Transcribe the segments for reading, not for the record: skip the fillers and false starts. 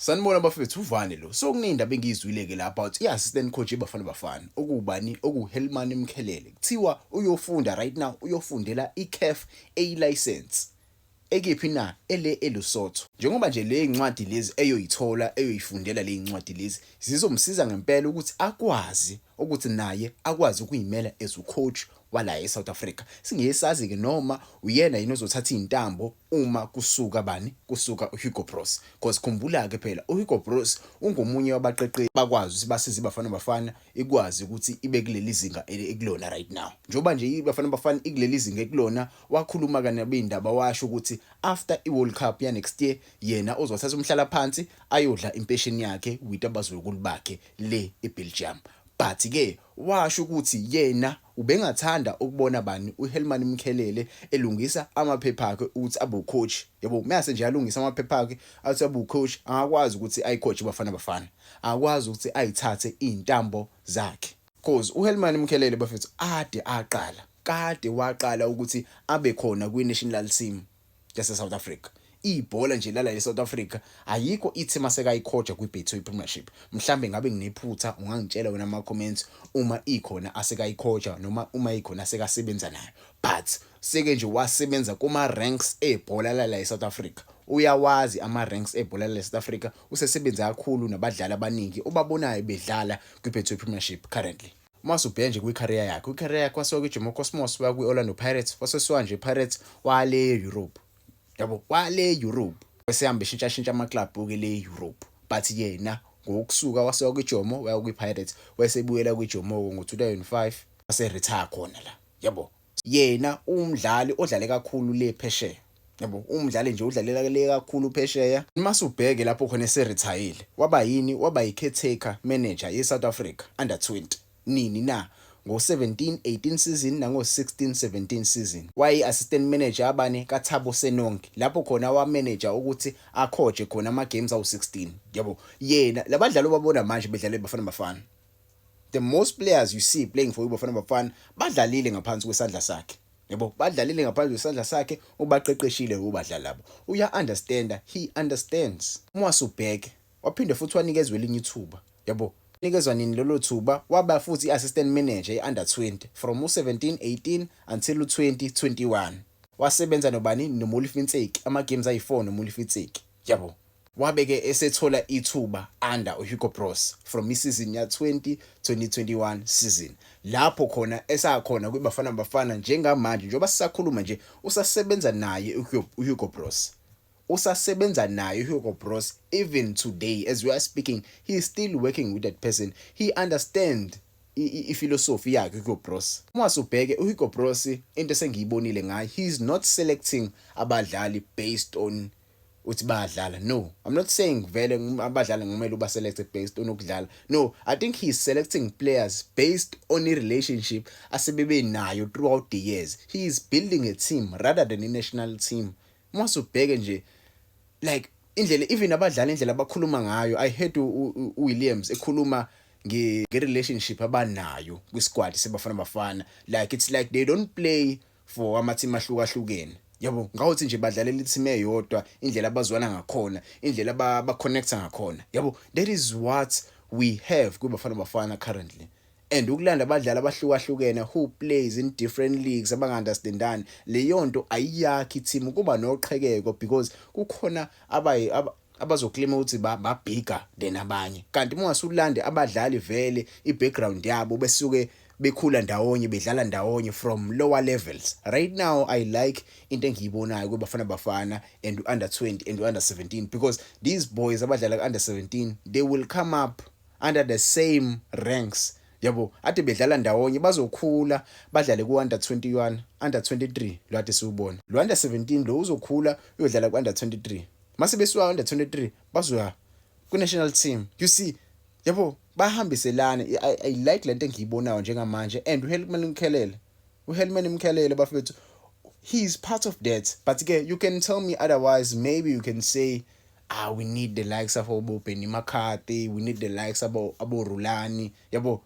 Sanibona bafethu uvane lo. So kunendaba engizwile-ke la about i-assistant coach eBafana Bafana. Okubani? OkuHelman Mkhelele. Kuthiwa uyofunda right now, uyofundela i-CAF A license. Ekephi na? eLesotho. Njengoba nje le ncwadi lezi eyoyifundela le ncwadi lezi zizomsiza ngempela ukuthi akwazi ukuthi naye akwazi ukuyimela as ucoach wala eSouth Africa. Singesazi ke noma uyena yini ozothatha izintambo uma kusuka bani? Kusuka uHugo Broos. Because khumbula ke phela uHugo Broos ungomunye wabaqeqeshi bakwazi ukuthi basize iBafana Bafana ikwazi ukuthi ibe kuleli zinga ekulona right now. Njoba nje iBafana Bafana ikuleli zinga ekulona wakhuluma kana bendaba washo ukuthi after iWorld Cup ya next year yena ozothatha umhlala phansi ayodla impesheni yakhe with abazukulu bakhe le eBelgium. But ke washo ukuthi yena ubengathanda ukubona bani uHelman Mkhelele elungisa amaphepha akhe ukuthi abe ucoach. Yabo mase nje alungisa amaphepha akhe athi abe ucoach angakwazi ukuthi ayicoach iBafana Bafana. Akwazi ukuthi ayithathe izintambo zakhe. Cause uHelman Mkhelele bafethu kade waqala ukuthi abe khona kwi-national team yase South Africa. Ibhola nje lala eSouth Africa ayikho ithi maseka icoacha kwiBetway Premiership. Mhlambe ngabe nginephutha ungangitshela wena ama comments uma ikhona aseka icoacha noma uma ikhona aseka sebenza nayo. But seke nje wasebenza kuma ranks ebhola lala eSouth Africa. Uyawazi ama ranks ebhola lala eSouth Africa, usesebenza kakhulu nabadlali abaningi obabonayo bedlala kwiBetway Premiership currently. Masubheke nje kwi-career yakhe wasuka kwiJomo Cosmos waya kwi-Orlando Pirates, wasesuka nje Pirates wale Europe. Yabo wale Europe wasehamba eshintsha ama-club ke le Europe. But yena ngokusuka wasuka kwiJomo waya kwi-Pirates wayesebuyela kwiJomo ngo-2005 wase-retire khona la. Yabo yena umdlali odlale kakhulu le phesheya. Yabo umdlali nje udlalela le kakhulu phesheya. Masubheke lapho khona eseretire waba yini? Waba yi-caretaker manager ye-South Africa under 20. Nini na? Ngo-17-18 season nango-16-17 season. Wayi-assistant manager abane kaThabo Senonke. Lapho khona wa-manager ukuthi acoache khona ama-games awu-16. Yabo yena labadlali obabona manje bedlala eBafana Bafana. The most players you see playing for iBafana Bafana badlalile ngaphansi kwesandla sakhe. Yabo badlalile ngaphansi kwesandla sakhe ubaqeqeshile ubadlali labo. He understands. Mwasubheke waphinde futhi wanikezwe elinye ithuba. Yabo nikezwa nini lolo thuba? Waba futhi i-assistant manager e-under 20 from u-17-18 until u-2021. Wasebenza nobani? noMolifitseki ama-games ayi-4 noMolifitseki. Yabo wabeke esethola ithuba under uHugo Broos from isizini ya 2021 season. Lapho khona esakhona kwiBafana Bafana njengamanje njengoba sisakhuluma nje usasebenza naye uHugo Broos. Usasebenza naye uHugo Broos even today as we are speaking. He is still working with that person. He understands philosophy yakhe uHugo Broos. Mwasubheke uHugo Broos into esengiyibonile ngaye, he is not selecting abadlali based on uthi bayadlala. No, I'm not saying vele abadlali ngumele uba selected based on ukudlala. No, I think he's selecting players based on a relationship asebebe nayo throughout the years. He is building a team rather than a national team. Mwasubheke nje like indlela even abadlali indlela abakhuluma ngayo. I heard uWilliams ekhuluma nge-relationship abanayo kwi-squad seBafana Bafana. Like it's like they don't play for ama-team ahlukahlukene. Yabo ngawuthi nje badlalela i-team eyodwa, indlela abazwana ngakhona, indlela ba-connecta ngakhona. Yabo that is what we have kwiBafana Bafana currently. And ukulanda abadlali abahlukahlukene who plays in different leagues abangaunderstandani, leyo nto ayiyakhi team kuba noqhekeko because kukhona abazoclaim ukuthi ba bigger than abanye. Kanti ungasulande abadlali vele i-background yabo besuke bekhula ndawonye bedlala ndawonye from lower levels. Right now I like into engiyibonayo kwiBafana Bafana and under 20 and under 17 because these boys abadlala under 17 they will come up under the same ranks. Yabo ade bedlala ndawonye bazokhula badlale ku-under 21, under 23 lo ade siwubona. Lo under 17 lo uzokhula uyodlala ku-under 23. Mase besuka under 23 bazoya ku-national team. You see, yabo bahambiselana. I like lento engiyibonayo njengamanje. And uHelman Mkhelele bafethu, he is part of that. But again, you can tell me otherwise. Maybe you can say we need the likes of Benny McCarthy, we need the likes of Abo Rulani. Yabo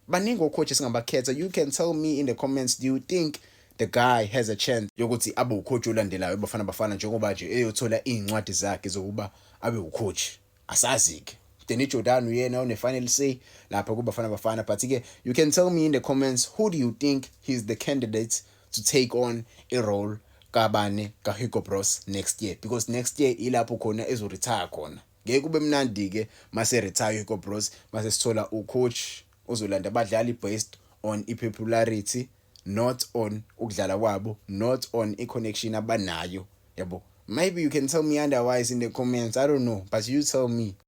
baningi coaches ngabakhetha. You can tell me in the comments, do you think the guy has a chance yokuthi abe ucoach olandelayo eBafana Bafana njengoba nje eyothola incwadi zakhe zokuba abe ucoach? asazi-ke Danny Jordan uyena one-final say lapha kuBafana Bafana. But-ke you can tell me in the comments, who do you think he's the candidate to take on a role kabane kaHugo Broos next year? Because next year ilapho khona ezoretire khona. Ngeke kube mnandi-ke mase retire Hugo Broos, mase sithola ucoach ozolanda abadlali based on i-popularity, not on ukudlala kwabo, not on i-connection abanayo, yabo. Maybe you can tell me otherwise in the comments, I don't know, but you tell me.